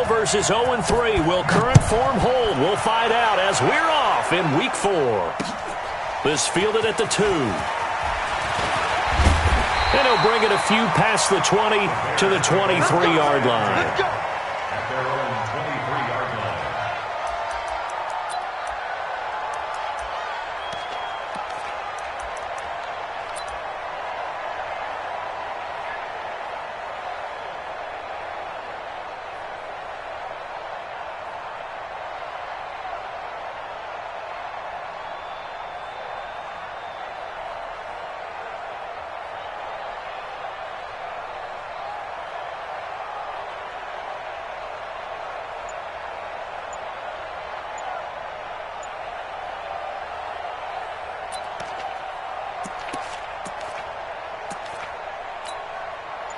versus 0-3. Will current form hold? We'll find out as we're off in Week 4. This fielded at the 2. And he'll bring it a few past the 20 to the 23-yard line. Let's go.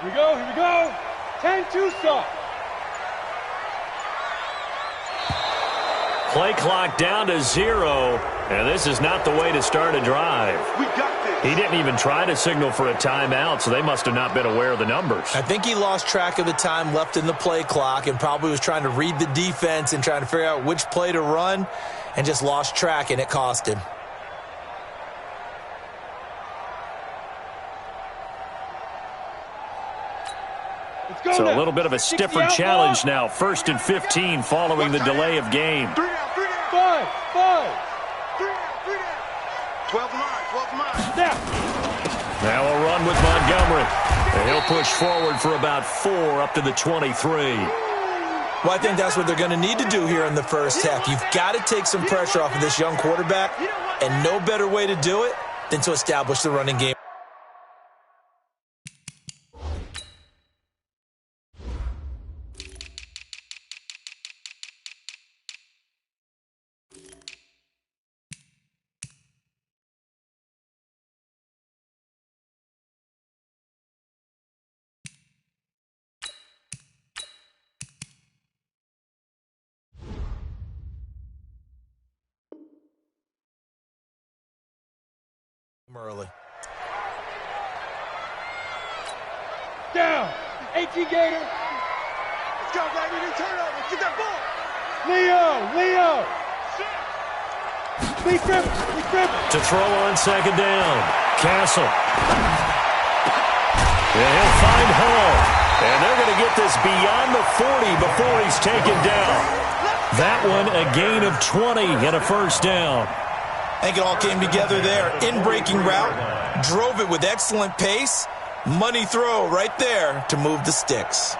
Here we go. 10-2 stop. Play clock down to 0, and this is not the way to start a drive. We got this. He didn't even try to signal for a timeout, so they must have not been aware of the numbers. I think he lost track of the time left in the play clock and probably was trying to read the defense and trying to figure out which play to run and just lost track, and it cost him. So a little bit of a stiffer challenge now. 1st and 15 following the delay of game. 3 down. 5. 3 down. 12 mine. Now a run with Montgomery. And he'll push forward for about 4 up to the 23. Well, I think that's what they're going to need to do here in the first half. You've got to take some pressure off of this young quarterback, and no better way to do it than to establish the running game. Early. Down. 18 Gator. Let's go, baby. New turnover. Get that ball. Leo. Lee Griffin. To throw on 2nd down. Castle. And he'll find Hall. And they're going to get this beyond the 40 before he's taken down. That one a gain of 20 and a first down. I think it all came together there. In-breaking route, drove it with excellent pace. Money throw right there to move the sticks.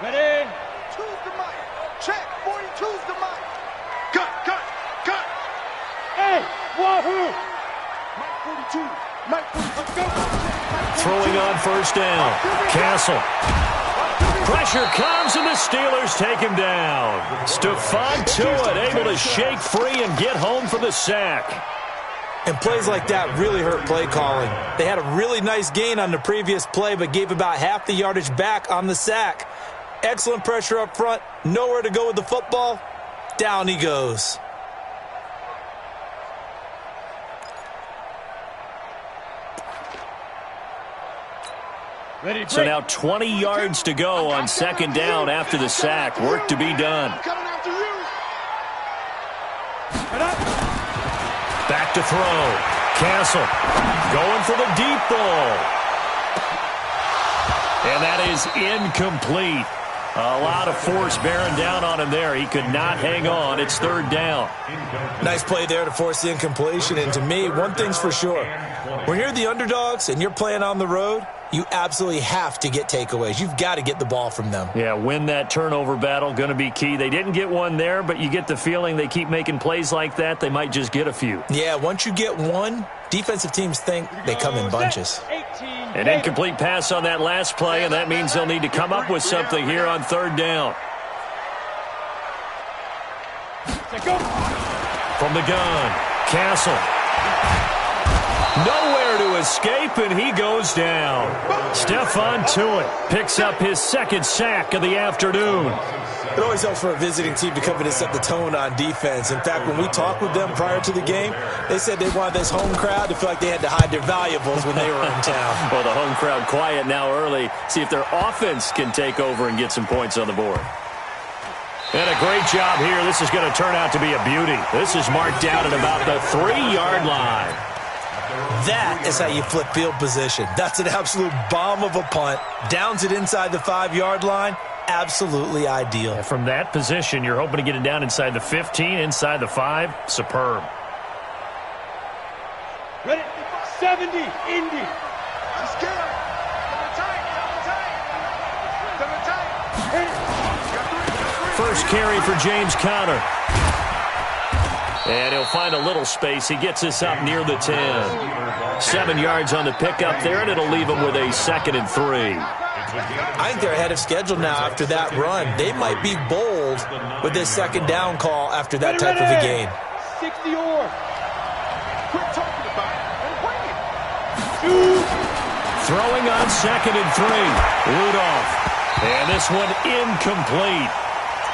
Ready. 2's the mic. Check. 42's the mic. Cut. Hey, Wahoo. Mike 42. Let's go. Throwing on 1st down. Castle. Pressure comes, and the Steelers take him down. Stephon Tuitt able to shake free and get home for the sack. And plays like that really hurt play calling. They had a really nice gain on the previous play, but gave about half the yardage back on the sack. Excellent pressure up front. Nowhere to go with the football. Down he goes. So now 20 yards to go on 2nd down after the sack. Work to be done. Back to throw. Castle going for the deep ball. And that is incomplete. A lot of force bearing down on him there. He could not hang on. It's 3rd down. Nice play there to force the incompletion. And to me, one thing's for sure. When you're the underdogs and you're playing on the road, you absolutely have to get takeaways. You've got to get the ball from them. Yeah, win that turnover battle, going to be key. They didn't get one there, but you get the feeling they keep making plays like that, they might just get a few. Yeah, once you get one, defensive teams think they come in bunches. An incomplete pass on that last play, and that means they'll need to come up with something here on 3rd down. From the gun, Castle. Nowhere to escape, and he goes down. Stephon Tuitt picks up his second sack of the afternoon. It always helps for a visiting team to come in and set the tone on defense. In fact, when we talked with them prior to the game, they said they wanted this home crowd to feel like they had to hide their valuables when they were in town. Well, the home crowd quiet now early. See if their offense can take over and get some points on the board. And a great job here. This is going to turn out to be a beauty. This is marked down at about the 3-yard line. That is how you flip field position. That's an absolute bomb of a punt. Downs it inside the 5-yard line. Absolutely ideal. And from that position, you're hoping to get it down inside the 15, inside the 5. Superb. Ready? 70, Indy. He's scared. Double tight. Double tight. First carry for James Conner. And he'll find a little space. He gets us up near the 10. 7 yards on the pickup there, and it'll leave him with a 2nd and 3. I think they're ahead of schedule now after that run. They might be bold with this second down call after that type of a game. 60 or. Quit talking about it and bring it. Throwing on 2nd and 3. Rudolph. And this one incomplete.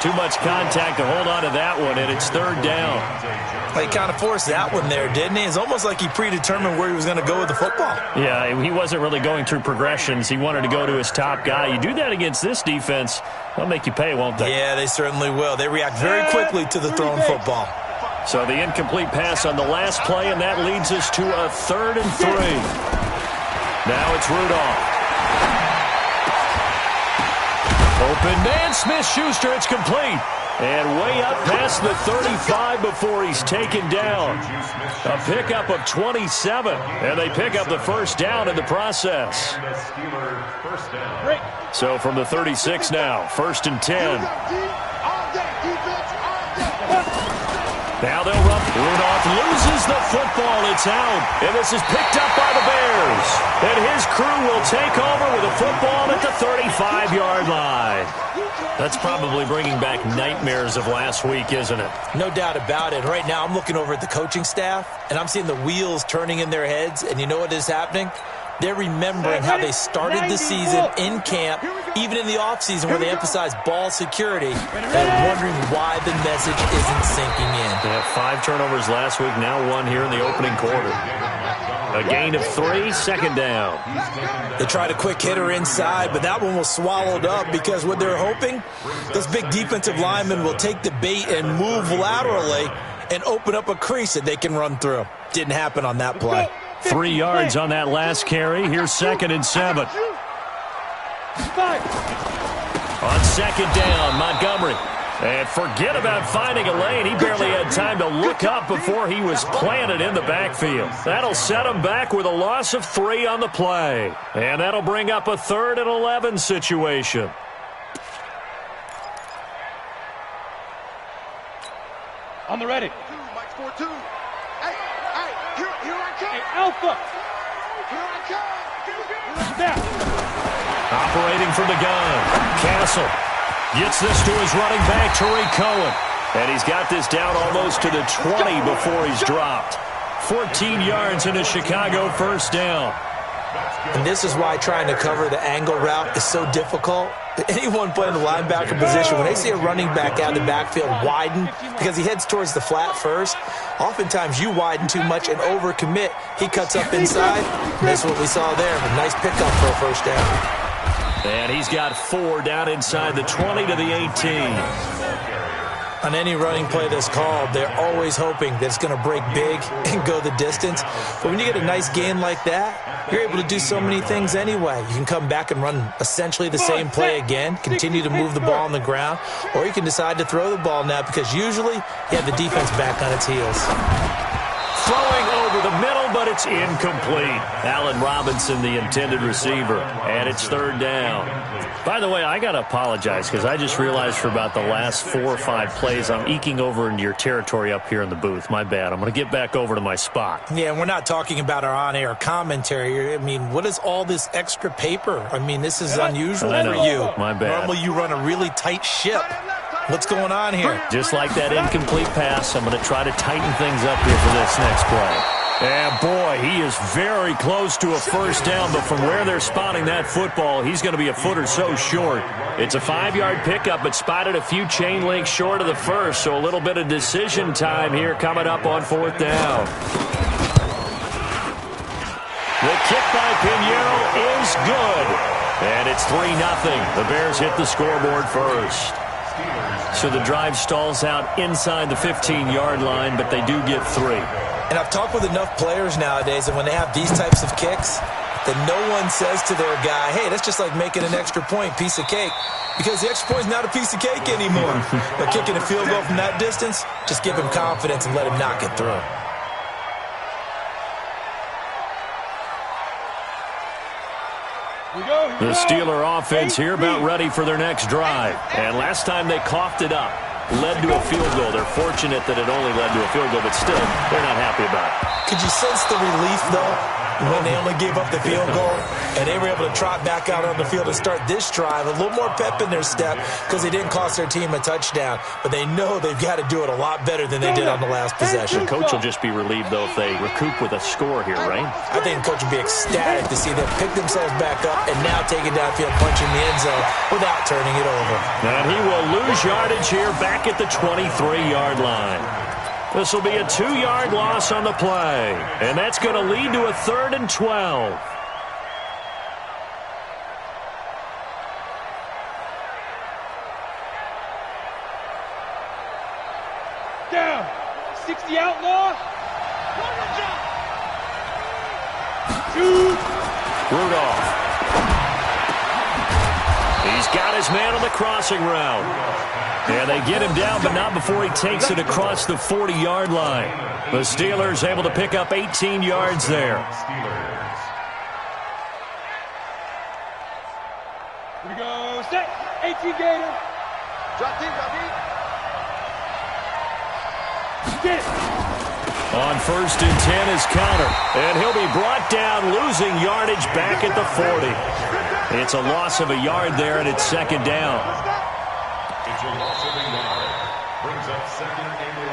Too much contact to hold on to that one, and it's 3rd down. He kind of forced that one there, didn't he? It's almost like he predetermined where he was going to go with the football. Yeah, he wasn't really going through progressions. He wanted to go to his top guy. You do that against this defense, they'll make you pay, won't they? Yeah, they certainly will. They react very quickly to the thrown football. So the incomplete pass on the last play, and that leads us to a 3rd and 3. Now it's Rudolph. Open man, Smith-Schuster, it's complete. And way up past the 35 before he's taken down. A pickup of 27, and they pick up the first down in the process. So from the 36 now, 1st and 10. Now they'll run. Rudolph loses the football. It's out. And this is picked up by the Bears. And his crew will take over with a football at the 35-yard line. That's probably bringing back nightmares of last week, isn't it? No doubt about it. Right now I'm looking over at the coaching staff, and I'm seeing the wheels turning in their heads. And you know what is happening? They're remembering how they started the season in camp, even in the offseason where they emphasized ball security, and wondering why the message isn't sinking in. They had 5 turnovers last week, now 1 here in the opening quarter. A gain of 3, 2nd down. They tried a quick hitter inside, but that one was swallowed up because what they're hoping, those big defensive linemen will take the bait and move laterally and open up a crease that they can run through. Didn't happen on that play. 3 yards on that last carry. Here's 2nd and 7. On 2nd down, Montgomery. And forget about finding a lane. He barely had time to look up before he was planted in the backfield. That'll set him back with a loss of 3 on the play. And that'll bring up a 3rd and 11 situation. On the ready. Mike 4-2. Hey, here I come. Hey, Alpha. Here I come. Snap. Operating from the gun. Castle gets this to his running back, Tariq Cohen. And he's got this down almost to the 20 before he's dropped. 14 yards in a Chicago first down. And this is why trying to cover the angle route is so difficult. Anyone playing the linebacker position, when they see a running back out of the backfield widen because he heads towards the flat first, oftentimes you widen too much and overcommit. He cuts up inside, and that's what we saw there. A nice pickup for a first down. And he's got 4 down inside the 20 to the 18. On any running play that's called, they're always hoping that it's going to break big and go the distance. But when you get a nice gain like that, you're able to do so many things anyway. You can come back and run essentially the same play again, continue to move the ball on the ground, or you can decide to throw the ball now because usually you have the defense back on its heels. Throwing over the middle, but it's incomplete. Allen Robinson, the intended receiver, and it's 3rd down. By the way, I got to apologize because I just realized for about the last 4 or 5 plays, I'm eking over into your territory up here in the booth. My bad. I'm going to get back over to my spot. Yeah, and we're not talking about our on-air commentary. I mean, what is all this extra paper? I mean, this is unusual for you. My bad. Normally you run a really tight ship. What's going on here? Just like that incomplete pass, I'm going to try to tighten things up here for this next play. And boy, he is very close to a first down, but from where they're spotting that football, he's going to be a foot or so short. It's a 5-yard pickup, but spotted a few chain links short of the first, so a little bit of decision time here coming up on 4th down. The kick by Pinheiro is good, and it's 3-0. The Bears hit the scoreboard first. So the drive stalls out inside the 15-yard line, but they do get 3. And I've talked with enough players nowadays, and when they have these types of kicks, that no one says to their guy, hey, that's just like making an extra point, piece of cake. Because the extra point is not a piece of cake anymore. But kicking a field goal from that distance, just give him confidence and let him knock it through. The Steeler offense here about ready for their next drive. And last time they coughed it up, led to a field goal. They're fortunate that it only led to a field goal, but still, they're not happy about it. Could you sense the relief, though, when they only gave up the field goal and they were able to trot back out on the field and start this drive? A little more pep in their step because they didn't cost their team a touchdown, but they know they've got to do it a lot better than they did on the last possession. The coach will just be relieved, though, if they recoup with a score here, right? I think the coach will be ecstatic to see them pick themselves back up and now take it downfield, punching the end zone without turning it over. And he will lose yardage here back at the 23-yard line. This will be a 2-yard loss on the play, and that's going to lead to a 3rd and 12. Down. 60 outlaw. Rudolph. He's got his man on the crossing route. And they get him down, but not before he takes it across the 40-yard line. The Steelers able to pick up 18 yards there. Here we go. Set. 18 Gator. Drop deep, drop deep. Get it. On 1st and 10 is counter. And he'll be brought down, losing yardage back at the 40. It's a loss of a yard there, and it's 2nd down.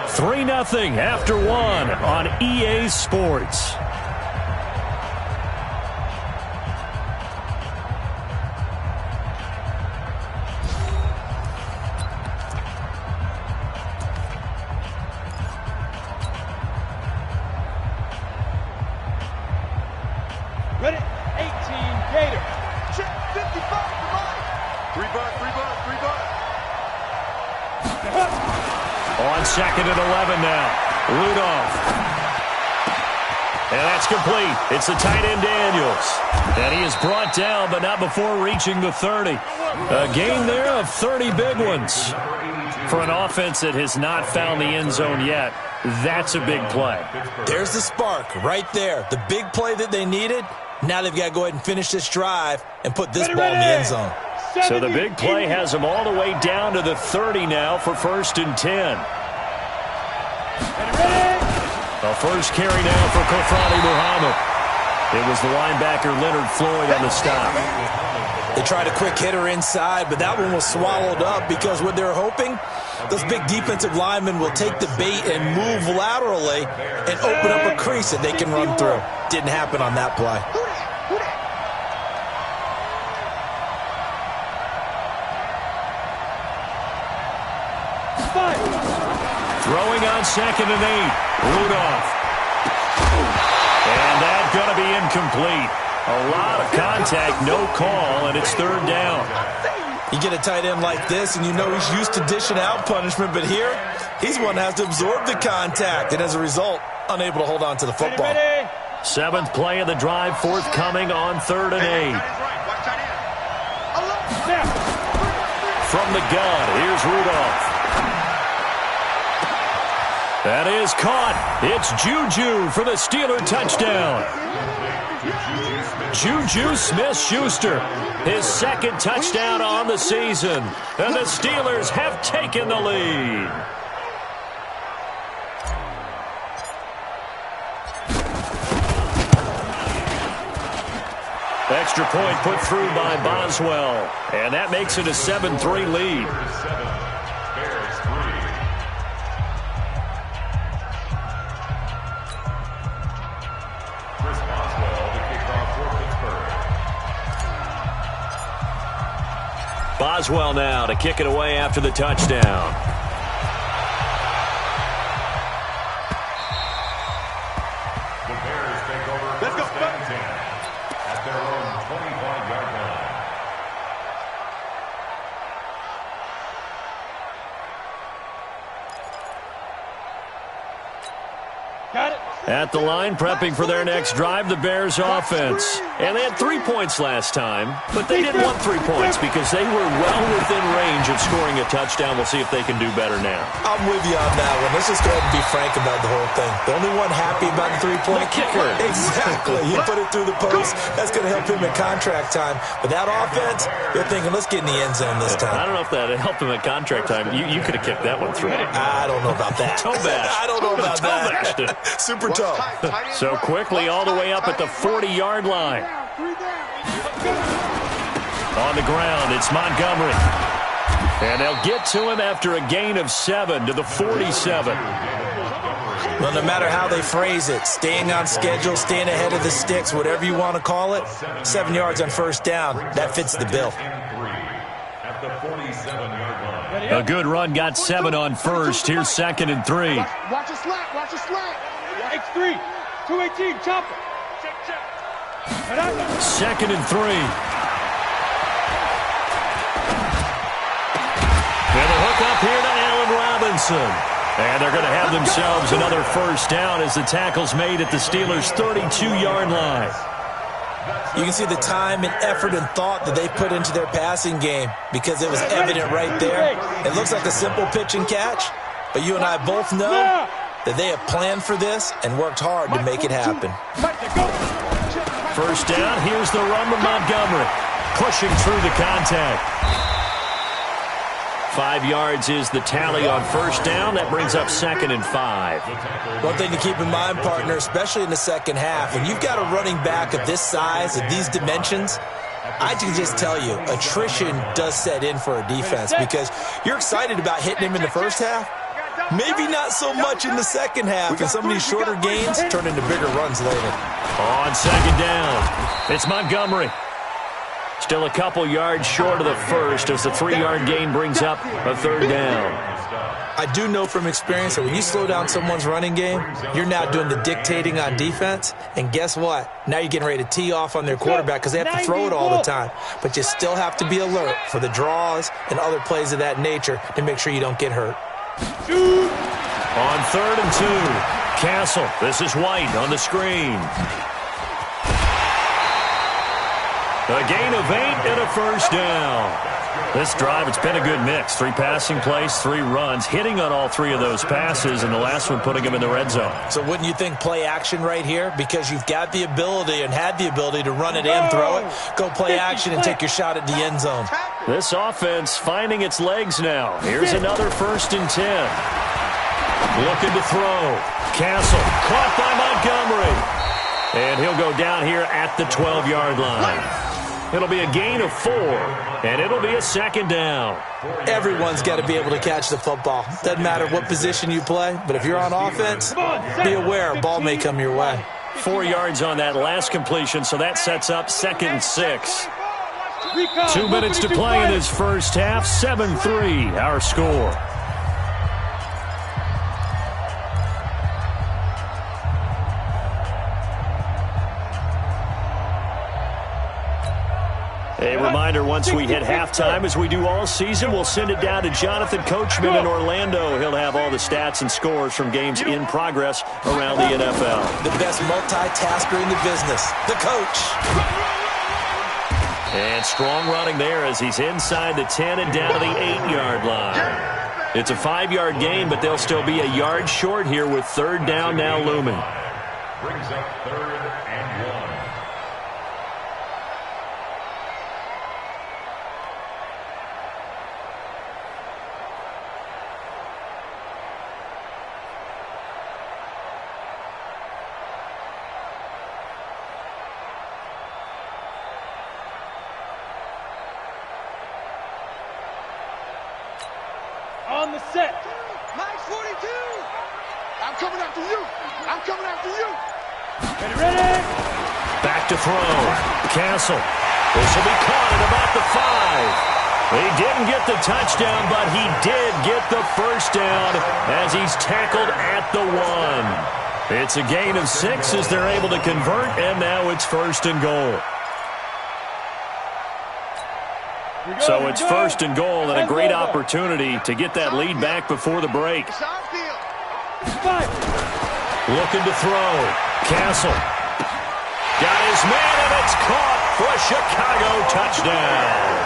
3-0 after 1 on EA Sports. Ready? 18 Gator. Check 55, come on. 3 butt, 3 butt, 3 butt. On 2nd and 11 now. Rudolph. And that's complete. It's the tight end Daniels. And he is brought down, but not before reaching the 30. A gain there of 30 big ones. For an offense that has not found the end zone yet, that's a big play. There's the spark right there. The big play that they needed. Now they've got to go ahead and finish this drive and put this ball in the end zone. So the big play has them all the way down to the 30 now for 1st and 10. A first carry now for Kofrani Muhammad. It was the linebacker Leonard Floyd on the stop. They tried a quick hitter inside, but that one was swallowed up because what they're hoping, those big defensive linemen will take the bait and move laterally and open up a crease that they can run through. Didn't happen on that play. Throwing on 2nd and 8. Rudolph. And that's going to be incomplete. A lot of contact, no call, and it's 3rd down. You get a tight end like this, and you know he's used to dishing out punishment, but here, he's one that has to absorb the contact, and as a result, unable to hold on to the football. 7th play of the drive, forthcoming on 3rd and 8. From the gun, here's Rudolph. That is caught. It's Juju for the Steeler touchdown. Juju Smith-Schuster, his 2nd touchdown on the season. And the Steelers have taken the lead. Extra point put through by Boswell. And that makes it a 7-3 lead. Boswell now to kick it away after the touchdown. The Bears take over first and 10 at their own 25-yard line. Got it. At the line, prepping for their next drive, the Bears offense. And they had 3 points last time, but they didn't want 3 points because they were well within range of scoring a touchdown. We'll see if they can do better now. I'm with you on that one. Let's just go ahead and be frank about the whole thing. The only one happy about the 3-point kicker. Exactly. He put it through the post. That's going to help him at contract time. But that offense, they're thinking, let's get in the end zone this time. I don't know if that helped him at contract time. You could have kicked that one through. I don't know about that. Toe bash. I don't know about bashed that. Super toe. So quickly all the way up at the 40-yard line. On the ground, it's Montgomery. And they'll get to him after a gain of 7 to the 47. Well, no matter how they phrase it, staying on schedule, staying ahead of the sticks, whatever you want to call it, 7 yards on first down, that fits the bill. At the 47-yard line. A good run got 7 on first. Here's 2nd and 3. Watch a slant. Watch a slant. X3. 218. Chopper. Check. 2nd and 3. And the hook up here to Allen Robinson. And they're going to have themselves another first down as the tackle's made at the Steelers' 32-yard line. You can see the time and effort and thought that they put into their passing game because it was evident right there. It looks like a simple pitch and catch, but you and I both know that they have planned for this and worked hard to make it happen. First down, here's the run to Montgomery. Pushing through the contact. 5 yards is the tally on first down. That brings up 2nd and 5. One thing to keep in mind, partner, especially in the second half, when you've got a running back of this size, of these dimensions, I can just tell you, attrition does set in for a defense because you're excited about hitting him in the first half. Maybe not so much in the second half, and some of these shorter gains turn into bigger runs later. On 2nd down, it's Montgomery. Still a couple yards short of the first as the 3-yard gain brings up a 3rd down. I do know from experience that when you slow down someone's running game, you're now doing the dictating on defense. And guess what? Now you're getting ready to tee off on their quarterback because they have to throw it all the time. But you still have to be alert for the draws and other plays of that nature to make sure you don't get hurt. On 3rd and 2, Castle. This is White on the screen. A gain of 8 and a first down. This drive, it's been a good mix. 3 passing plays, 3 runs, hitting on all 3 of those passes, and the last one putting them in the red zone. So wouldn't you think play action right here? Because you've got the ability and had the ability to run it and throw it. Go play action and take your shot at the end zone. This offense finding its legs now. Here's another 1st and 10. Looking to throw. Castle caught by Montgomery. And he'll go down here at the 12-yard line. It'll be a gain of 4, and it'll be a 2nd down. Everyone's got to be able to catch the football. Doesn't matter what position you play, but if you're on offense, be aware a ball may come your way. 4 yards on that last completion, so that sets up 2nd and 6. 2 minutes to play in this first half. 7-3, our score. A reminder, once we hit halftime, as we do all season, we'll send it down to Jonathan Coachman in Orlando. He'll have all the stats and scores from games in progress around the NFL. The best multitasker in the business, the coach. And strong running there as he's inside the 10 and down to the 8-yard line. It's a 5-yard gain, but they'll still be a yard short here with 3rd down now looming. Brings up 3rd and 1. On the set. Nice 42. I'm coming after you. I'm coming after you. Ready? Back to throw. Castle. This will be caught at about the 5. He didn't get the touchdown, but he did get the first down as he's tackled at the 1. It's a gain of 6 as they're able to convert, and now it's 1st and goal. So it's 1st and goal and a great opportunity to get that lead back before the break. Looking to throw. Castle. Got his man, and it's caught for a Chicago touchdown.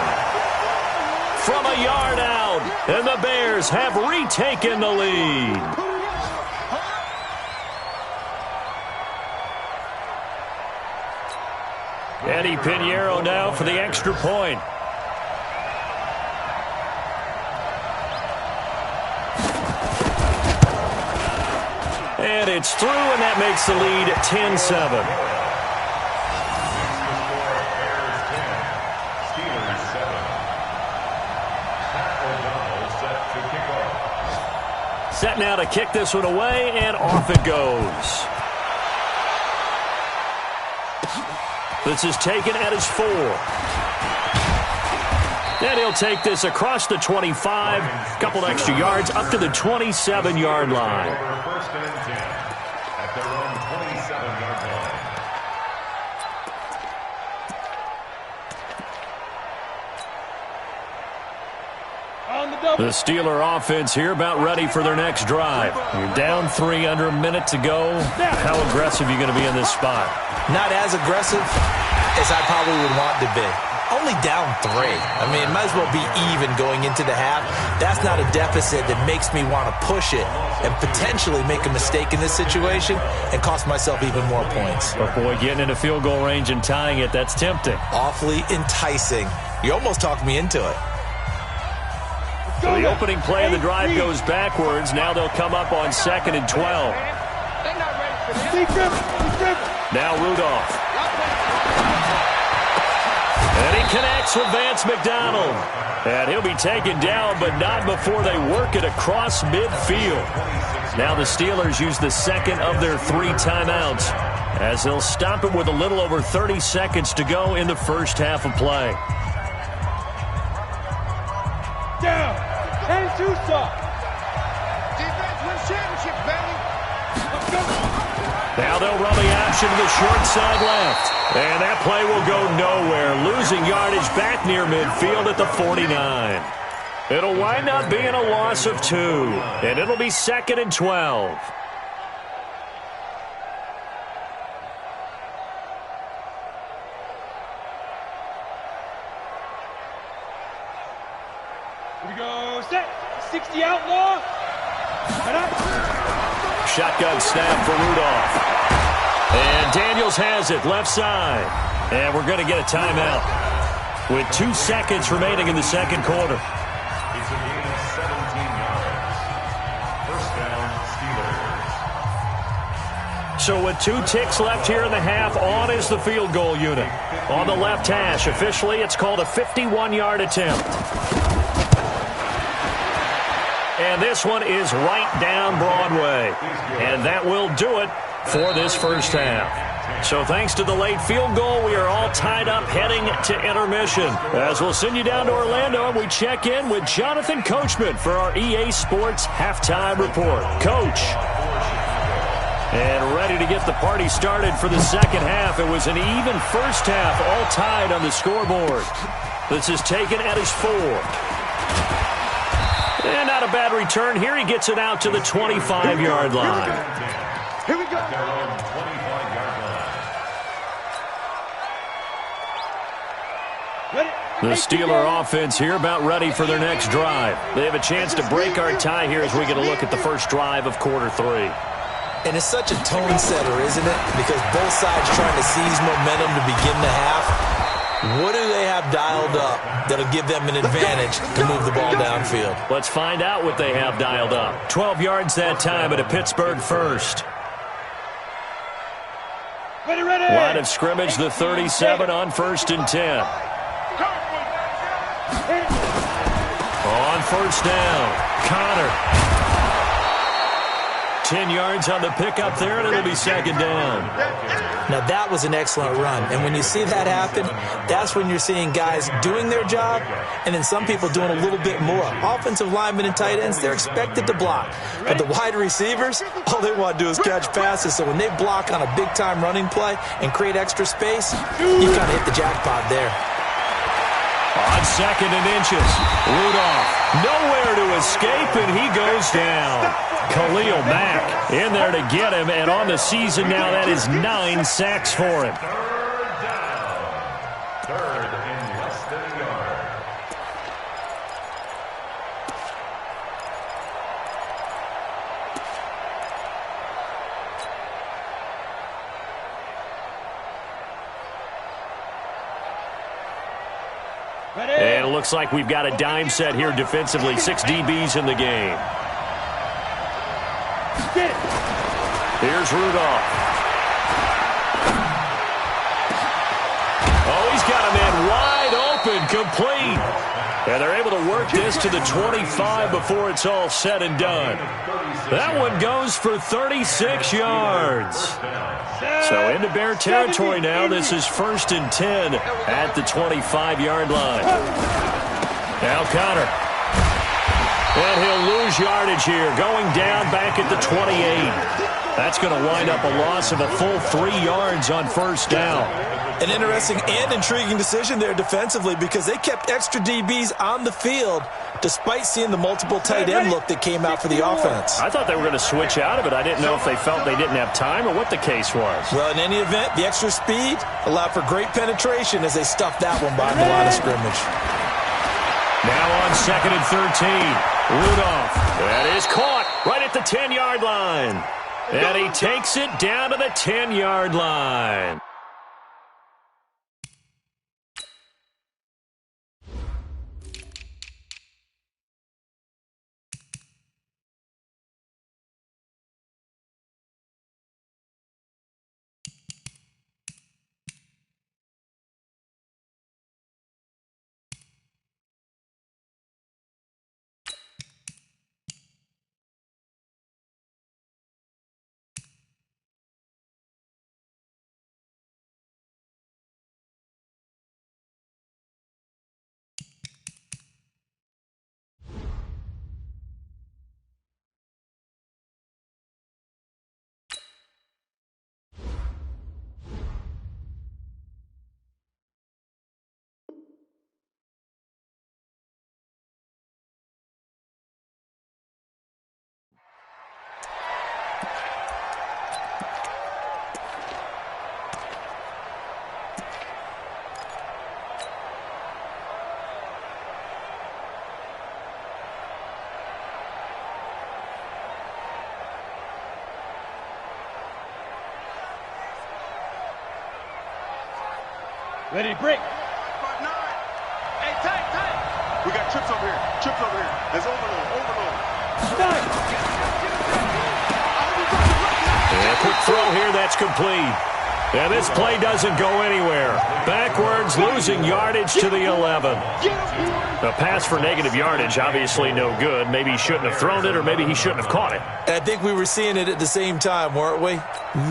From a yard out, and the Bears have retaken the lead. Eddie Pinheiro now for the extra point. And it's through, and that makes the lead 10-7. Set now to kick this one away, and off it goes. This is taken at his 4. And he'll take this across the 25, a couple extra yards, up to the 27-yard line. First and 10 at their own 27-yard line. The Steeler offense here about ready for their next drive. You're down 3 under a minute to go. How aggressive are you going to be in this spot? Not as aggressive as I probably would want to be. Only down 3. I mean, it might as well be even going into the half. That's not a deficit that makes me want to push it and potentially make a mistake in this situation and cost myself even more points. But boy, getting into field goal range and tying it, that's tempting. Awfully enticing. You almost talked me into it. So the opening play of the drive goes backwards. Now they'll come up on 2nd and 12. Now Rudolph. And he connects with Vance McDonald. And he'll be taken down, but not before they work it across midfield. Now the Steelers use the second of their 3 timeouts as they'll stop it with a little over 30 seconds to go in the first half of play. Down. And Tucson. Defense wins championships, baby. Let's go. Now they'll run the option to the short side left. And that play will go nowhere. Losing yardage back near midfield at the 49. It'll wind up being a loss of 2. And it'll be 2nd and 12. Here we go. Set. 60 outlaw. Shotgun snap for Rudolph. And Daniels has it left side. And we're going to get a timeout with 2 seconds remaining in the second quarter. It's a gain of 17 yards. First down, Steelers. So with 2 ticks left here in the half, on is the field goal unit. On the left hash, officially it's called a 51-yard attempt. And this one is right down Broadway. And that will do it for this first half. So thanks to the late field goal, we are all tied up heading to intermission. As we'll send you down to Orlando, and we check in with Jonathan Coachman for our EA Sports Halftime Report. Coach. And ready to get the party started for the second half. It was an even first half, all tied on the scoreboard. This is taken at his 4. And not a bad return here. He gets it out to the 25-yard line. Here we go. Their own 25-yard line. The Steeler offense here about ready for their next drive. They have a chance to break our tie here as we get a look at the first drive of quarter 3. And it's such a tone setter, isn't it? Because both sides trying to seize momentum to begin the half. What do they have dialed up that'll give them an advantage to move the ball downfield? Let's find out what they have dialed up. 12 yards that time at a Pittsburgh first. Ready. Line of scrimmage, the 37 on 1st and 10. On first down, Connor. 10 yards on the pickup there, and it'll be second down. Now, that was an excellent run. And when you see that happen, that's when you're seeing guys doing their job and then some people doing a little bit more. Offensive linemen and tight ends, they're expected to block. But the wide receivers, all they want to do is catch passes. So when they block on a big-time running play and create extra space, you kind of hit the jackpot there. On second and inches, Rudolph nowhere to escape, and he goes down. Khalil Mack in there to get him, and on the season now, that is 9 sacks for him. Third and less than a yard. And it looks like we've got a dime set here defensively. 6 DBs in the game. Here's Rudolph. Oh, he's got a man wide open, complete. And they're able to work this to the 25 before it's all said and done. That one goes for 36 yards. So into Bear territory now. This is 1st and 10 at the 25-yard line. Now Connor. And he'll lose yardage here, going down back at the 28. That's going to wind up a loss of a full 3 yards on 1st down. An interesting and intriguing decision there defensively because they kept extra DBs on the field despite seeing the multiple tight end look that came out for the offense. I thought they were going to switch out of it. I didn't know if they felt they didn't have time or what the case was. Well, in any event, the extra speed allowed for great penetration as they stuffed that one by the line of scrimmage. Now on 2nd and 13, Rudolph. That is caught right at the 10-yard line. And he takes it down to the 10-yard line. Ready to break. 5-9. Hey, tight. We got trips over here. Trips over here. There's overload. And a quick throw here, that's complete. And this play doesn't go anywhere. Backwards, losing yardage to the 11. A pass for negative yardage, obviously no good. Maybe he shouldn't have thrown it, or maybe he shouldn't have caught it. And I think we were seeing it at the same time, weren't we?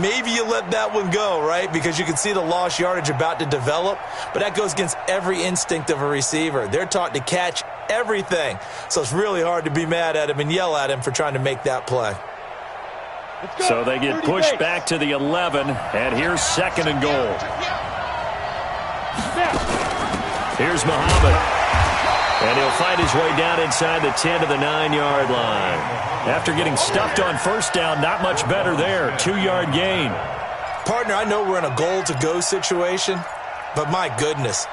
Maybe you let that one go, right? Because you can see the lost yardage about to develop. But that goes against every instinct of a receiver. They're taught to catch everything. So it's really hard to be mad at him and yell at him for trying to make that play. So they get pushed back to the 11, and here's 2nd and goal. Here's Muhammad. And he'll find his way down inside the 10 to the 9-yard line. After getting stuffed on 1st down, not much better there. 2-yard gain. Partner, I know we're in a goal-to-go situation, but my goodness,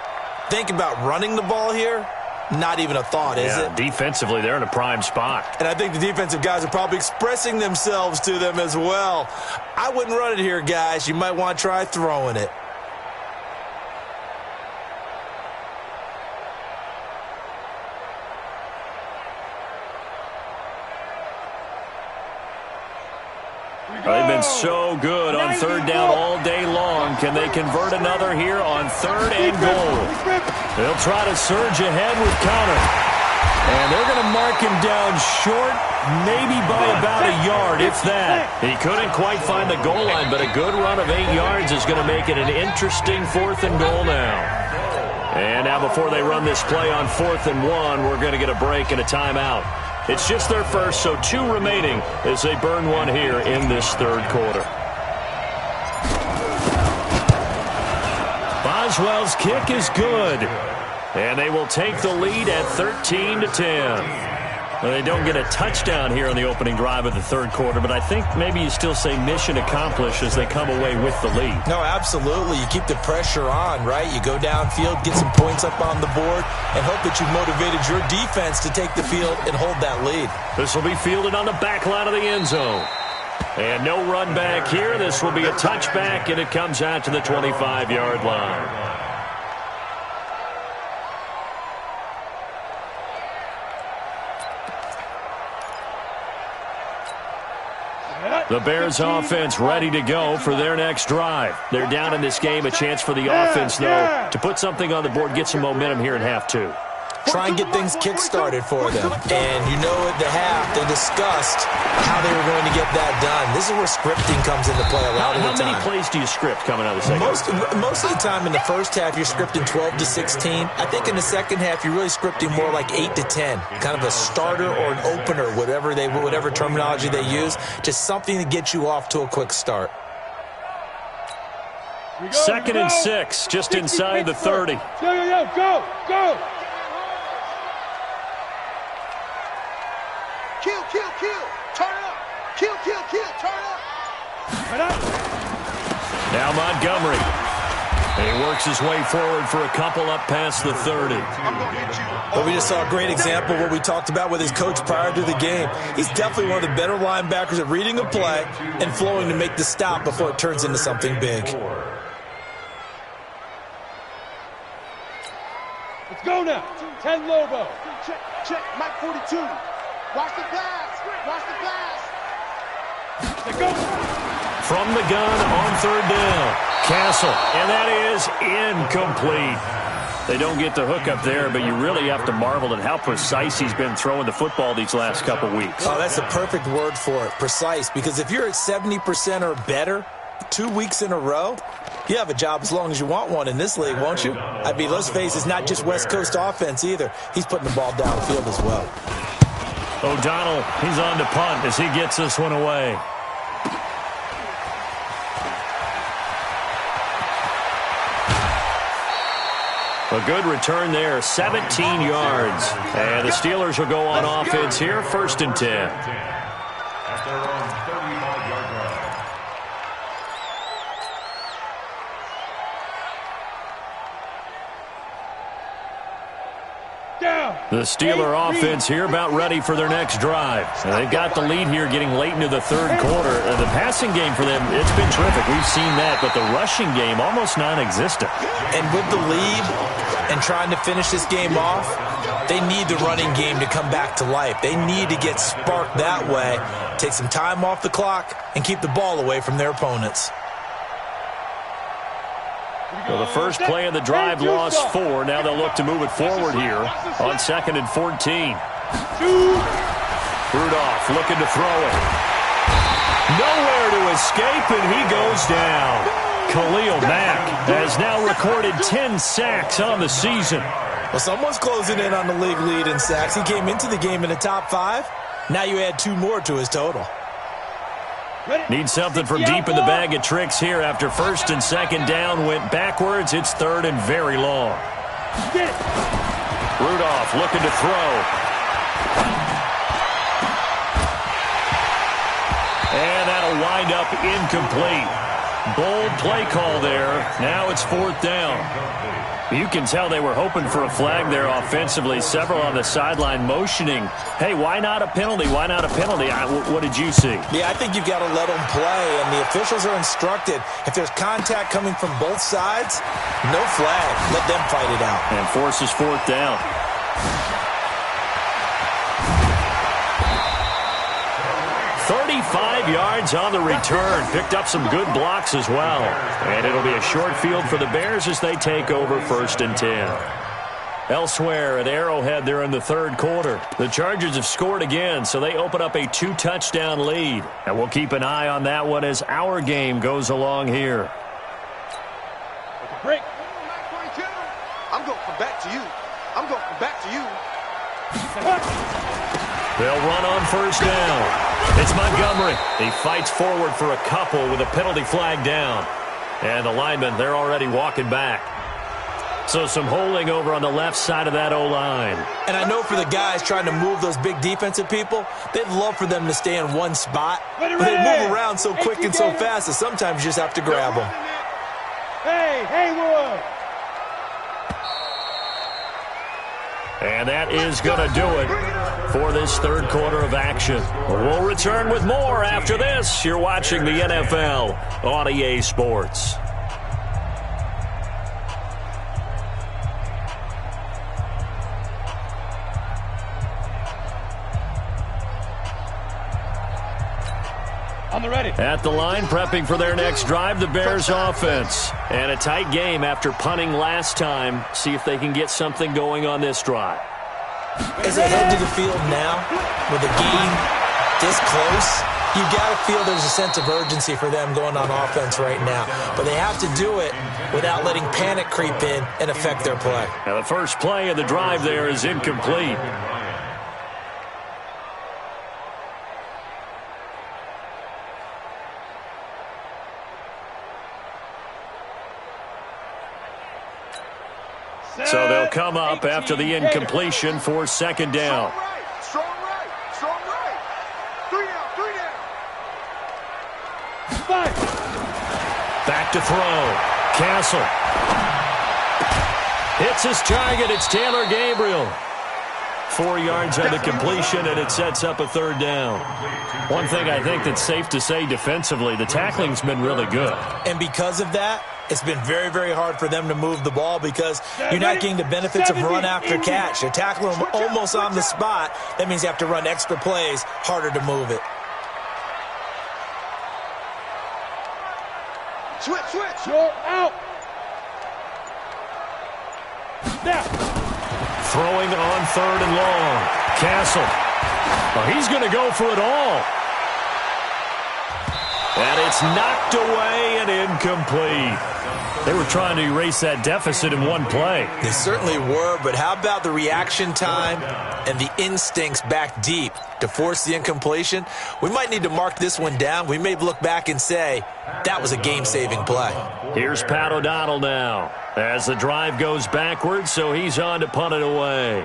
think about running the ball here. Not even a thought, is it? Defensively, they're in a prime spot. And I think the defensive guys are probably expressing themselves to them as well. I wouldn't run it here, guys. You might want to try throwing it. They've been so good on 3rd down all day long. Can they convert another here on 3rd and goal? They'll try to surge ahead with Connor. And they're going to mark taken down short, maybe by about a yard, if that. He couldn't quite find the goal line, but a good run of 8 yards is going to make it an interesting 4th and goal now. And now before they run this play on 4th and 1, we're going to get a break and a timeout. It's just their first, so 2 remaining as they burn one here in this 3rd quarter. Boswell's kick is good. And they will take the lead at 13-10. Well, they don't get a touchdown here on the opening drive of the 3rd quarter, but I think maybe you still say mission accomplished as they come away with the lead. No, absolutely. You keep the pressure on, right? You go downfield, get some points up on the board, and hope that you've motivated your defense to take the field and hold that lead. This will be fielded on the back line of the end zone. And no run back here. This will be a touchback, and it comes out to the 25-yard line. The Bears offense ready to go for their next drive. They're down in this game. A chance for the offense, though, to put something on the board, get some momentum here in half 2. Try and get things kick-started for them. And you know at the half, they discussed how they were going to get that done. This is where scripting comes into play a lot of the time. How many plays do you script coming out of the second half? Most of the time in the first half, you're scripting 12 to 16. I think in the second half, you're really scripting more like 8 to 10. Kind of a starter or an opener, whatever terminology they use. Just something to get you off to a quick start. 2nd and 6, just inside the 30. Go! Kill, turn up. Kill, turn up. Now Montgomery. And he works his way forward for a couple up past the 30. But we just saw a great example of what we talked about with his coach prior to the game. He's definitely one of the better linebackers at reading a play and flowing to make the stop before it turns into something big. Let's go now. 10 Lobo. Check, Mike 42. Watch the pass. Let's go. From the gun on 3rd down. Castle. And that is incomplete. They don't get the hook up there, but you really have to marvel at how precise he's been throwing the football these last couple weeks. Oh, that's the perfect word for it, precise. Because if you're at 70% or better 2 weeks in a row, you have a job as long as you want one in this league, won't you? I mean, let's face it, it's not just West Coast offense either. He's putting the ball downfield as well. O'Donnell, he's on to punt as he gets this one away. A good return there, 17 yards. And the Steelers will go on offense here, 1st and 10. At their own 35-yard line. The Steeler offense here about ready for their next drive. And they've got the lead here getting late into the 3rd quarter. The passing game for them, it's been terrific. We've seen that, but the rushing game almost non-existent. And with the lead and trying to finish this game off, they need the running game to come back to life. They need to get sparked that way, take some time off the clock, and keep the ball away from their opponents. Well, the first play of the drive lost 4. Now they'll look to move it forward here on 2nd and 14. Rudolph looking to throw it. Nowhere to escape, and he goes down. Khalil Mack has now recorded 10 sacks on the season. Well, someone's closing in on the league lead in sacks. He came into the game in the top 5. Now you add 2 more to his total. Need something from deep in the bag of tricks here after 1st and 2nd down went backwards. It's 3rd and very long. Rudolph looking to throw. And that'll wind up incomplete. Bold play call there. Now it's 4th down. You can tell they were hoping for a flag there offensively. Several on the sideline motioning, hey, why not a penalty? Why not a penalty? What did you see? Yeah, I think you've got to let them play, and the officials are instructed. If there's contact coming from both sides, no flag. Let them fight it out. And forces 4th down. Yards on the return. Picked up some good blocks as well. And it'll be a short field for the Bears as they take over 1st and 10. Elsewhere at Arrowhead, they're in the third quarter. The Chargers have scored again, so they open up a 2-touchdown lead. And we'll keep an eye on that one as our game goes along here. Break. I'm going from back to you. I'm going from back to you. They'll run on first down. It's Montgomery. He fights forward for a couple with a penalty flag down. And the linemen, they're already walking back. So some holding over on the left side of that O-line. And I know for the guys trying to move those big defensive people, they'd love for them to stay in one spot. But they move around so quick and so fast that sometimes you just have to grab them. Hey, Haywood! And that is going to do it for this third quarter of action. We'll return with more after this. You're watching the NFL on EA Sports. On the ready. At the line, prepping for their next drive, the Bears offense. And a tight game after punting last time. See if they can get something going on this drive. As they head to the field now, with the game this close, you got to feel there's a sense of urgency for them going on offense right now. But they have to do it without letting panic creep in and affect their play. Now the first play of the drive there is incomplete. So they'll come up after the incompletion for second down. Strong right. Strong right. 3 down. 3 down. Back to throw. Castle. Hits his target. It's Taylor Gabriel. 4 yards on the completion, and it sets up a third down. One thing I think that's safe to say defensively, the tackling's been really good. And because of that, it's been very, very hard for them to move the ball because you're not getting the benefits of run after catch. You're tackling them almost on the spot. That means you have to run extra plays, harder to move it. Switch. You're out. Now. Throwing on third and long. Castle. Well, he's going to go for it all. And it's knocked away and incomplete. They were trying to erase that deficit in one play. They certainly were, but how about the reaction time and the instincts back deep to force the incompletion? We might need to mark this one down. We may look back and say, that was a game-saving play. Here's Pat O'Donnell now as the drive goes backwards, so he's on to punt it away.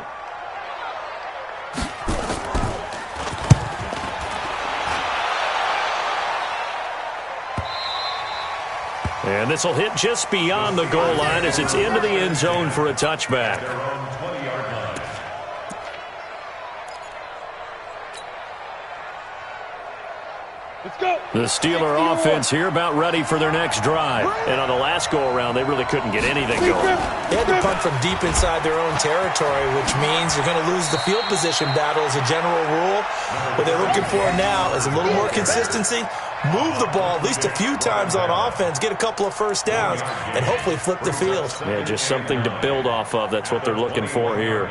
And this will hit just beyond the goal line as it's into the end zone for a touchback. Let's go. The Steeler offense here about ready for their next drive. And on the last go-around, they really couldn't get anything going. They had to punt from deep inside their own territory, which means you're going to lose the field position battle as a general rule. What they're looking for now is a little more consistency. Move the ball at least a few times on offense, get a couple of first downs, and hopefully flip the field. Yeah, just something to build off of. That's what they're looking for here.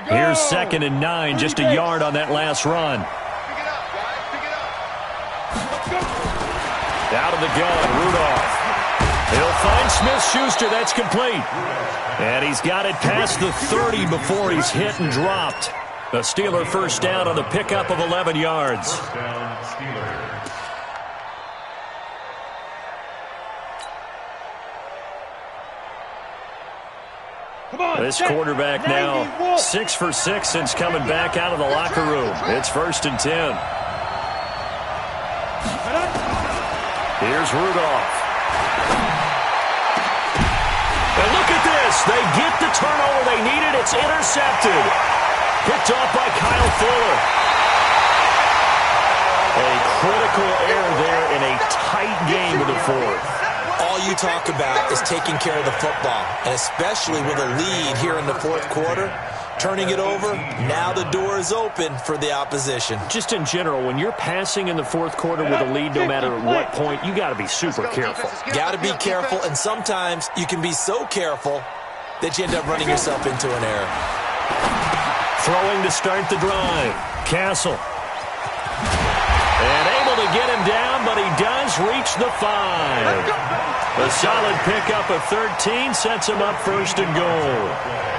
Here's 2nd and 9, just a yard on that last run. Pick it up, guys. Pick it up. Out of the gun, Rudolph. He'll find Smith-Schuster. That's complete. And he's got it past the 30 before he's hit and dropped. The Steeler first down on the pickup of 11 yards. First down, Steelers. This quarterback now 6 for 6 since coming back out of the locker room. It's 1st and 10. Here's Rudolph. And look at this. They get the turnover they needed. It's intercepted. Picked off by Kyle Fuller. A critical error there in a tight game in the fourth. All you talk about is taking care of the football, and especially with a lead here in the fourth quarter, turning it over. Now the door is open for the opposition. Just in general, when you're passing in the fourth quarter with a lead, no matter at what point, you got to be super careful. Got to be careful, and sometimes you can be so careful that you end up running yourself into an error. Throwing to start the drive. Castle. And able to get him down, but he does reach the 5. A solid pickup of 13 sets him up first and goal.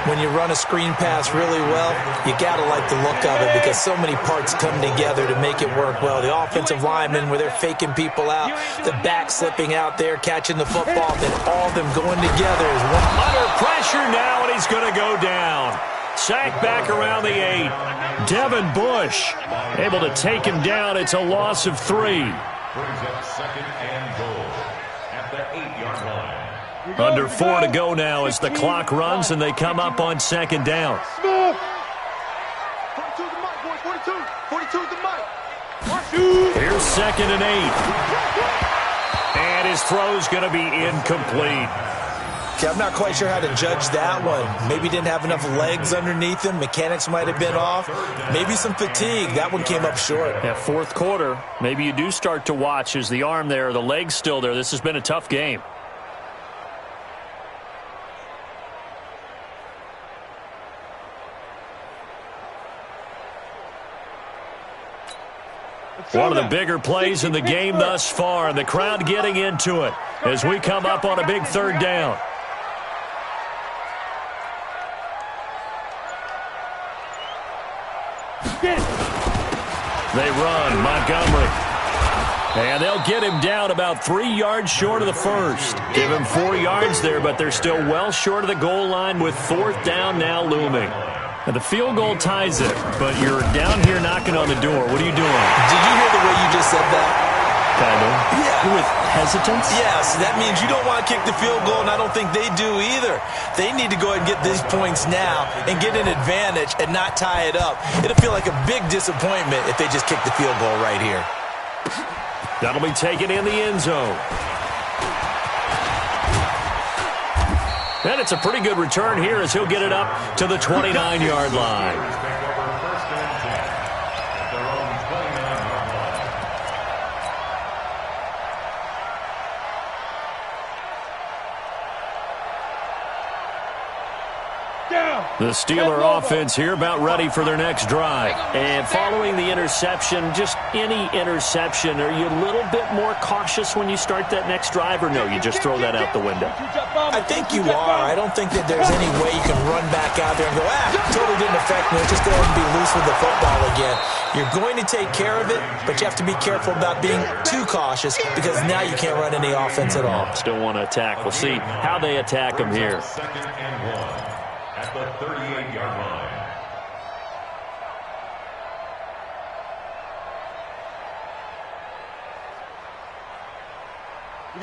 When you run a screen pass really well, you got to like the look of it because so many parts come together to make it work well. The offensive linemen, where they're faking people out, the back slipping out there, catching the football, then all of them going together is one. Under pressure now, and he's going to go down. Sacked back around the 8. Devin Bush able to take him down. It's a loss of 3. Brings up second and goal at the 8-yard line. Under 4 to go now as the clock runs and they come up on second down. 42 the mic, boys. 42. 42 the mic. Here's second and 8. And his throw's going to be incomplete. Okay, I'm not quite sure how to judge that one. Maybe didn't have enough legs underneath him. Mechanics might have been off. Maybe some fatigue. That one came up short. That fourth quarter, maybe you do start to watch as the arm there, the leg's still there. This has been a tough game. One of the bigger plays in the game thus far, and the crowd getting into it as we come up on a big third down. They run, Montgomery. And they'll get him down about 3 yards short of the first. Give him 4 yards there, but they're still well short of the goal line with fourth down now looming. And the field goal ties it, but you're down here knocking on the door. What are you doing? Did you hear the way you just said that? Kind of. Yeah. With hesitance? Yes, that means you don't want to kick the field goal, and I don't think they do either. They need to go ahead and get these points now and get an advantage and not tie it up. It'll feel like a big disappointment if they just kick the field goal right here. That'll be taken in the end zone. And it's a pretty good return here as he'll get it up to the 29-yard line. The Steeler offense here about ready for their next drive. And following the interception, just any interception, are you a little bit more cautious when you start that next drive, or no, you just throw that out the window? I think you are. I don't think that there's any way you can run back out there and go, totally didn't affect me. Just go ahead and be loose with the football again. You're going to take care of it, but you have to be careful about being too cautious because now you can't run any offense at all. Still want to attack. We'll see how they attack them here. Second and 1 at the 38-yard line.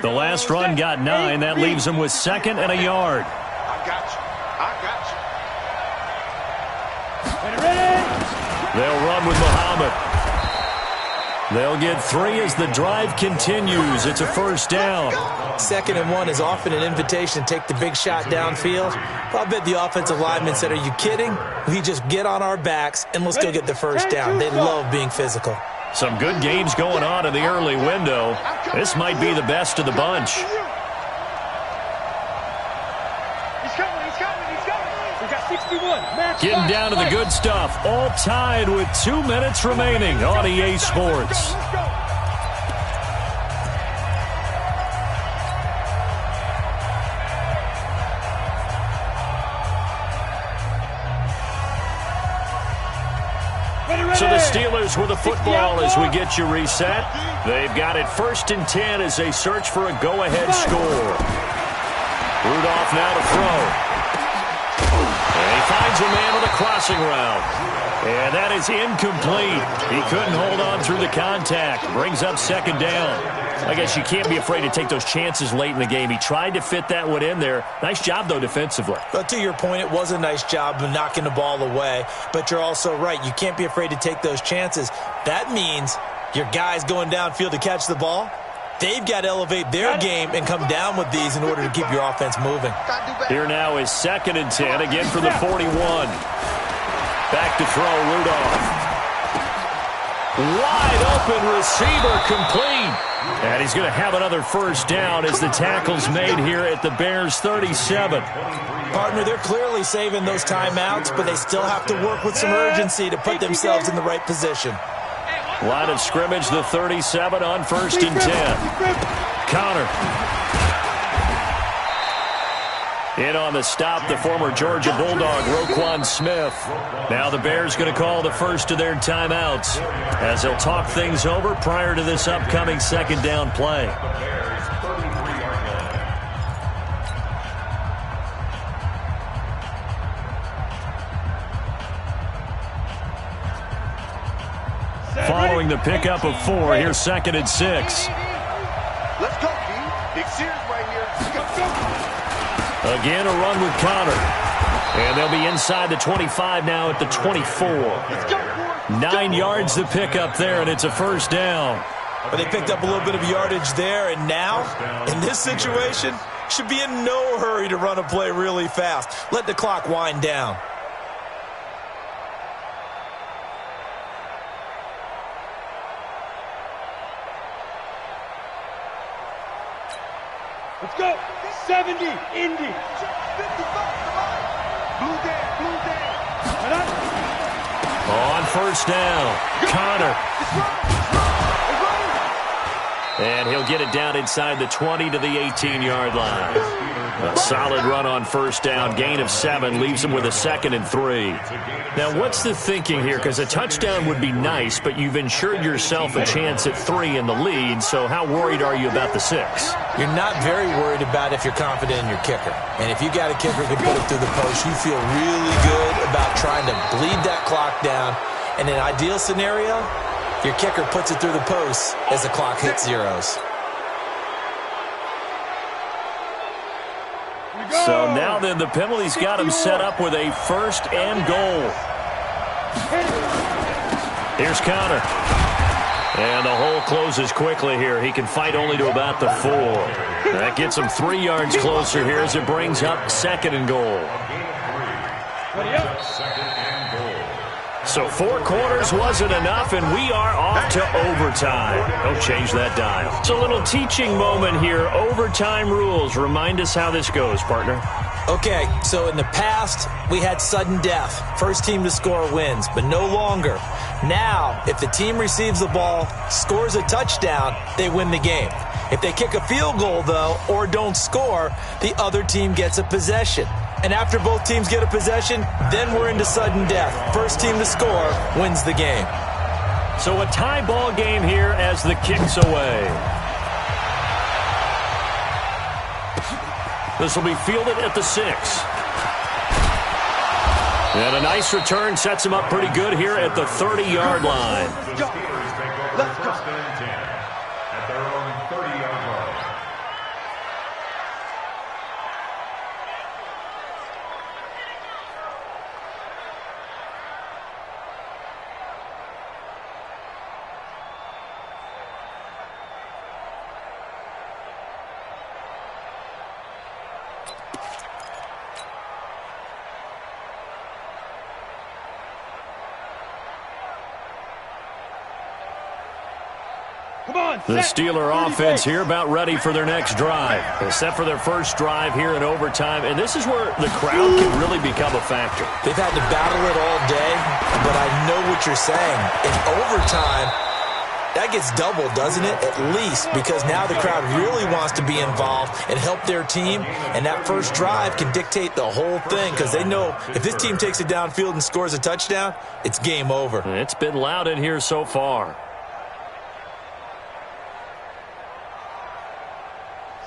The last run got 9. That leaves them with second and a yard. I got you. They'll run with Muhammad. They'll get 3 as the drive continues. It's a first down. Second and 1 is often an invitation to take the big shot downfield. Well, I bet the offensive lineman said, are you kidding? We just get on our backs and let's go get the first down. They love being physical. Some good games going on in the early window. This might be the best of the bunch. He's coming. We got 61. Getting down to the good stuff. All tied with 2 minutes remaining on EA Sports. So the Steelers with the football as we get you reset. They've got it 1st and 10 as they search for a go-ahead score. Rudolph now to throw. And he finds a man with a crossing route. And that is incomplete. He couldn't hold on through the contact. Brings up second down. I guess you can't be afraid to take those chances late in the game. He tried to fit that one in there. Nice job, though, defensively. But to your point, it was a nice job of knocking the ball away. But you're also right. You can't be afraid to take those chances. That means your guys going downfield to catch the ball, they've got to elevate their game and come down with these in order to keep your offense moving. Here now is 2nd and 10, again from the 41. Back to throw, Rudolph. Wide open receiver, complete. And he's going to have another first down as the tackle's made here at the Bears' 37. Partner, they're clearly saving those timeouts, but they still have to work with some urgency to put themselves in the right position. Line of scrimmage, the 37 on 1st and 10. Connor. In on the stop, the former Georgia Bulldog, Roquan Smith. Now the Bears going to call the first of their timeouts as they'll talk things over prior to this upcoming second down play. Following the pickup of 4, here's 2nd and 6. Let's go, D. Big Sears right here. Let's go. Again, a run with Connor. And they'll be inside the 25 now at the 24. 9 yards to pick up there, and it's a first down. But they picked up a little bit of yardage there, and now, in this situation, should be in no hurry to run a play really fast. Let the clock wind down. Let's go. 70, Indy. 55, Blue Dan. On first down, Connor. And he'll get it down inside the 20 to the 18-yard line. A solid run on first down. Gain of 7 leaves him with a 2nd and 3. Now, what's the thinking here? Because a touchdown would be nice, but you've ensured yourself a chance at 3 in the lead, so how worried are you about the 6? You're not very worried about if you're confident in your kicker. And if you got a kicker who can put it through the post, you feel really good about trying to bleed that clock down. In an ideal scenario, your kicker puts it through the post as the clock hits zeros. So now then, the penalty's got him set up with a 1st and goal. Here's Connor. And the hole closes quickly here. He can fight only to about the 4. That gets him 3 yards closer here as it brings up 2nd and goal. So 4 quarters wasn't enough, and we are off to overtime. Don't change that dial. It's a little teaching moment here. Overtime rules. Remind us how this goes, partner. Okay, so in the past, we had sudden death. First team to score wins, but no longer. Now, if the team receives the ball, scores a touchdown, they win the game. If they kick a field goal, though, or don't score, the other team gets a possession. And after both teams get a possession, then we're into sudden death. First team to score wins the game. So a tie ball game here as the kick's away. This will be fielded at the 6. And a nice return sets him up pretty good here at the 30-yard line. Let's go. First and 10 at their own 30-yard line. The Steeler offense here about ready for their next drive. They're set for their first drive here in overtime, and this is where the crowd can really become a factor. They've had to battle it all day, but I know what you're saying. In overtime, that gets doubled, doesn't it? At least, because now the crowd really wants to be involved and help their team, and that first drive can dictate the whole thing because they know if this team takes it downfield and scores a touchdown, it's game over. It's been loud in here so far.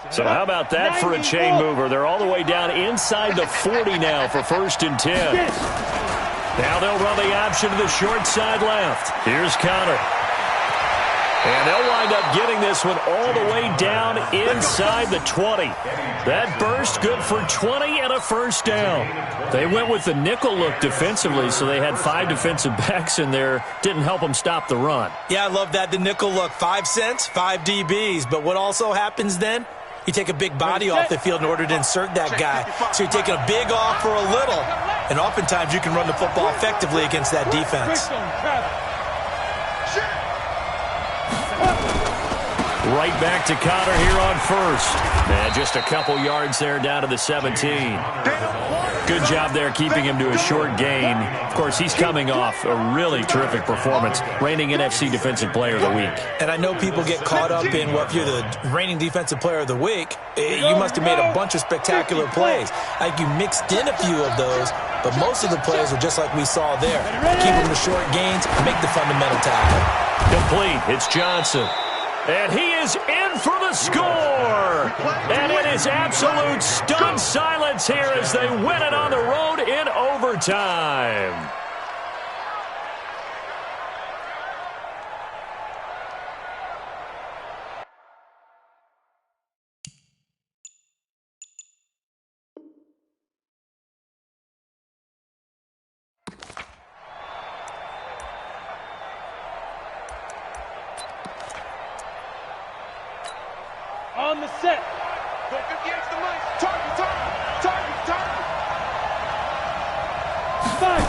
So how about that for a chain mover? They're all the way down inside the 40 now for 1st and 10. Now they'll run the option to the short side left. Here's Connor. And they'll wind up getting this one all the way down inside the 20. That burst good for 20 and a first down. They went with the nickel look defensively, so they had 5 defensive backs in there. Didn't help them stop the run. Yeah, I love that, the nickel look. 5 cents, 5 DBs. But what also happens then? You take a big body off the field in order to insert that guy. So you're taking a big off for a little. And oftentimes you can run the football effectively against that defense. Right back to Connor here on first. And just a couple yards there down to the 17. Good job there keeping him to a short gain. Of course, he's coming off a really terrific performance, reigning NFC Defensive Player of the Week. And I know people get caught up in, well, if you're the reigning Defensive Player of the Week, you must have made a bunch of spectacular plays. I think you mixed in a few of those, but most of the plays are just like we saw there. Keep them to short gains, make the fundamental tackle. Complete. It's Johnson. And he is in for the score. And it is absolute stunned silence here as they win it on the road in overtime. On the set. Go 50 extra money. Target. 5.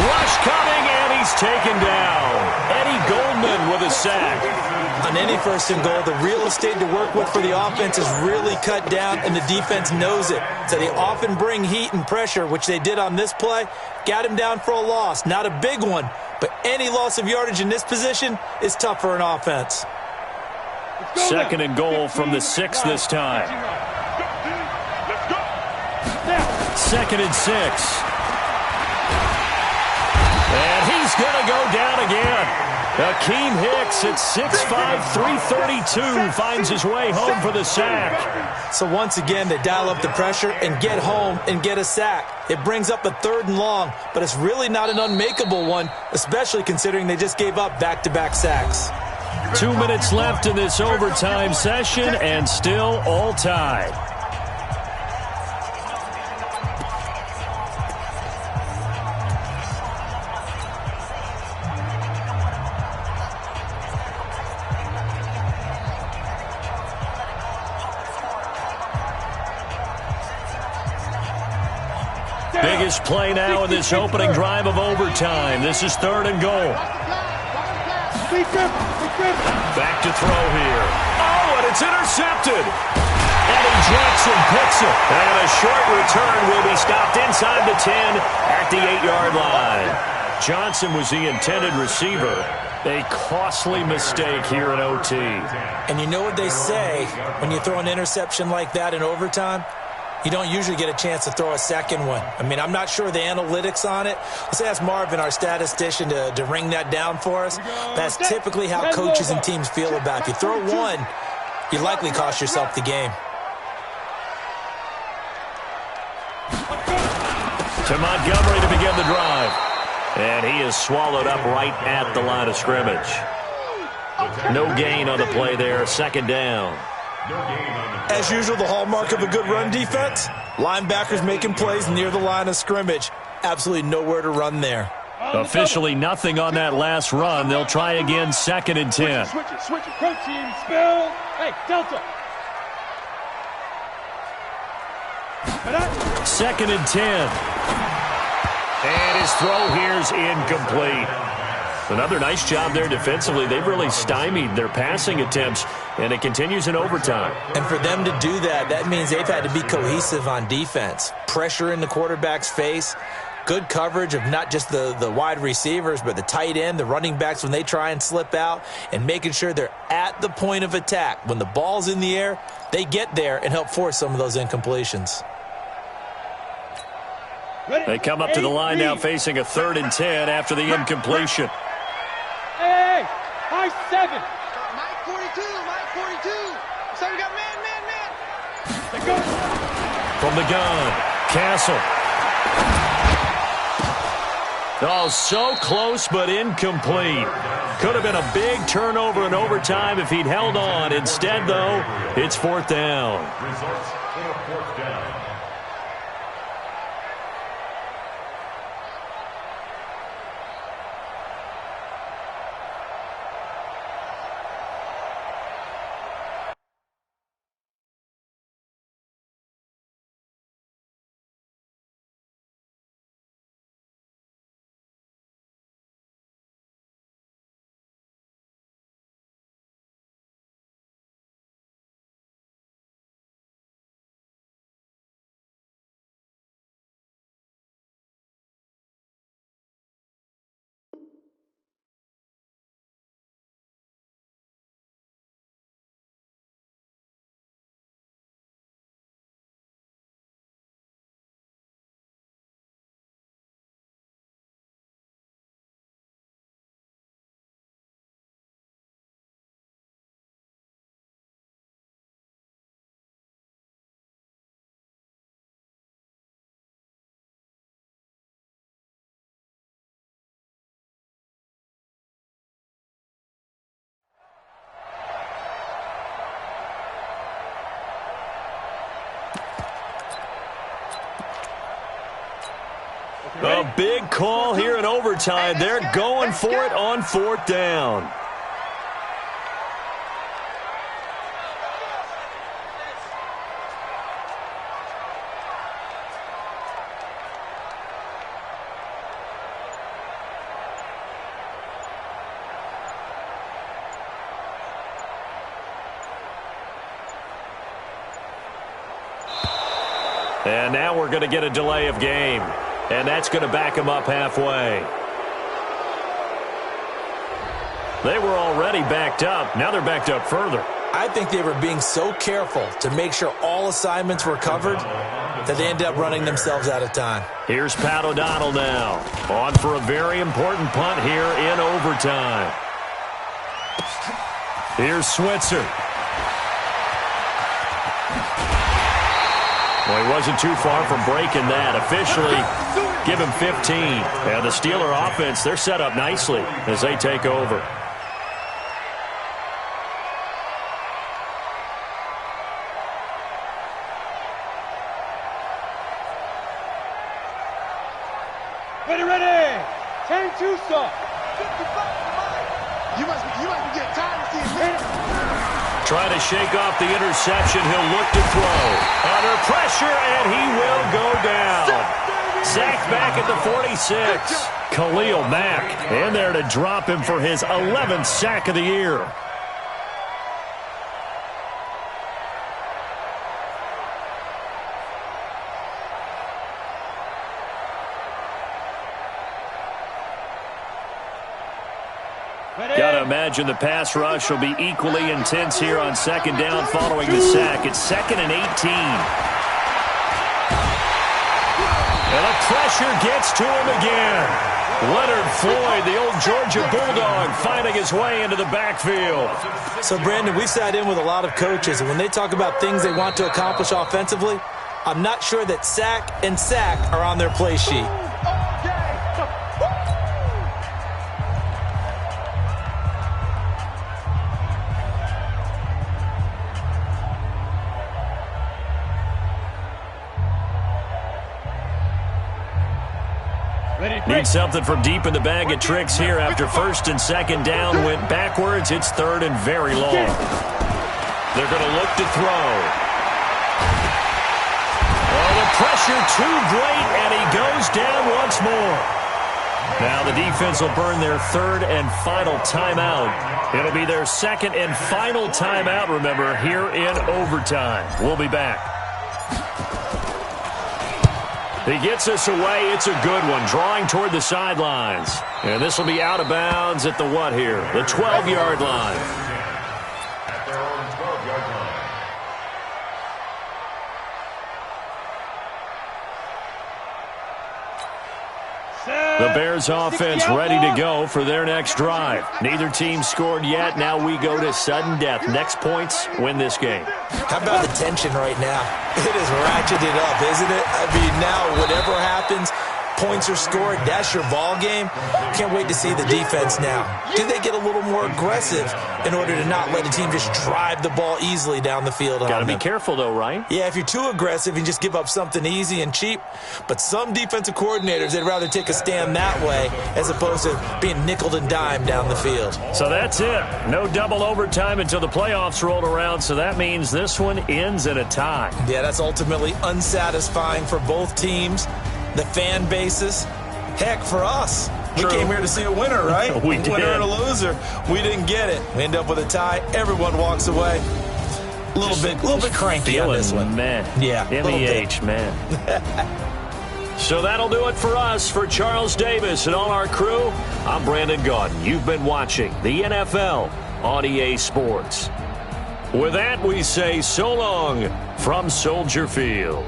Rush coming, and he's taken down. Eddie Goldman with a sack. On any first and goal, the real estate to work with for the offense is really cut down, and the defense knows it. So they often bring heat and pressure, which they did on this play. Got him down for a loss. Not a big one, but any loss of yardage in this position is tough for an offense. Second and goal from the 6 this time. Second and 6. And he's going to go down again. Akeem Hicks at 6'5", 332 finds his way home for the sack. So once again, they dial up the pressure and get home and get a sack. It brings up a 3rd and long, but it's really not an unmakeable one, especially considering they just gave up back-to-back sacks. 2 minutes left in this overtime session, and still all tied. Biggest play now in this opening drive of overtime. This is 3rd and goal. Back to throw here. Oh, and it's intercepted. Eddie Jackson picks it. And a short return will be stopped inside the 10 at the 8-yard line. Johnson was the intended receiver. A costly mistake here in OT. And you know what they say when you throw an interception like that in overtime? You don't usually get a chance to throw a second one. I mean, I'm not sure the analytics on it. Let's ask Marvin, our statistician, to ring that down for us. That's typically how coaches and teams feel about it. If you throw one, you likely cost yourself the game. To Montgomery to begin the drive. And he is swallowed up right at the line of scrimmage. No gain on the play there. 2nd down. As usual, the hallmark of a good run defense, linebackers making plays near the line of scrimmage. Absolutely nowhere to run there. Officially nothing on that last run. They'll try again, 2nd and 10. Switch it. Protein spill. Hey, Delta. 2nd and 10. And his throw here's incomplete. Another nice job there defensively. They've really stymied their passing attempts, and it continues in overtime. And for them to do that, that means they've had to be cohesive on defense. Pressure in the quarterback's face, good coverage of not just the wide receivers, but the tight end, the running backs when they try and slip out, and making sure they're at the point of attack. When the ball's in the air, they get there and help force some of those incompletions. They come up to the line now facing a 3rd and 10 after the incompletion. Hey, high 7. Mike 42. So we got man. From the gun, Castle. Oh, so close but incomplete. Could have been a big turnover in overtime if he'd held on. Instead, though, it's 4th down. Results in a 4th down. A big call here in overtime. They're going for it on 4th down. And now we're going to get a delay of game. And that's going to back them up halfway. They were already backed up. Now they're backed up further. I think they were being so careful to make sure all assignments were covered that they ended up running themselves out of time. Here's Pat O'Donnell now. On for a very important punt here in overtime. Here's Switzer. Well, he wasn't too far from breaking that. Officially, give him 15. And the Steeler offense, they're set up nicely as they take over. Ready. 10-2 stop. You must be getting tired of seeing me. Trying to shake off the interception. He'll look to throw. Under pressure, and he will go down. Sacked back at the 46. Khalil Mack in there to drop him for his 11th sack of the year. Got to imagine the pass rush will be equally intense here on 2nd down following the sack. It's 2nd and 18. And the pressure gets to him again. Leonard Floyd, the old Georgia Bulldog, finding his way into the backfield. So, Brandon, we sat in with a lot of coaches, and when they talk about things they want to accomplish offensively, I'm not sure that sack and sack are on their play sheet. Need something from deep in the bag of tricks here after 1st and 2nd down went backwards. It's 3rd and very long. They're going to look to throw. Oh, the pressure too great, and he goes down once more. Now the defense will burn their 3rd and final timeout. It'll be their 2nd and final timeout, remember, here in overtime. We'll be back. He gets us away. It's a good one. Drawing toward the sidelines. And this will be out of bounds at the what here? The 12-yard line. At their own 12-yard line. The Bears offense ready to go for their next drive. Neither team scored yet. Now we go to sudden death. Next points win this game. How about the tension right now? It is ratcheted up, isn't it? I mean, now whatever happens, points are scored, that's your ball game. Can't wait to see the defense now. Do they get a little more aggressive in order to not let a team just drive the ball easily down the field? Got to be careful, though, right? Yeah, if you're too aggressive, you just give up something easy and cheap. But some defensive coordinators, they'd rather take a stand that way as opposed to being nickeled and dimed down the field. So that's it. No double overtime until the playoffs rolled around, so that means this one ends in a tie. Yeah, that's ultimately unsatisfying for both teams. The fan bases, heck, for us. True. We came here to see a winner, right? We did. Winner and a loser. We didn't get it. We end up with a tie. Everyone walks away. A little bit cranky on this one. Man. Yeah. MEH, man. So that'll do it for us. For Charles Davis and all our crew, I'm Brandon Gaudin. You've been watching the NFL on EA Sports. With that, we say so long from Soldier Field.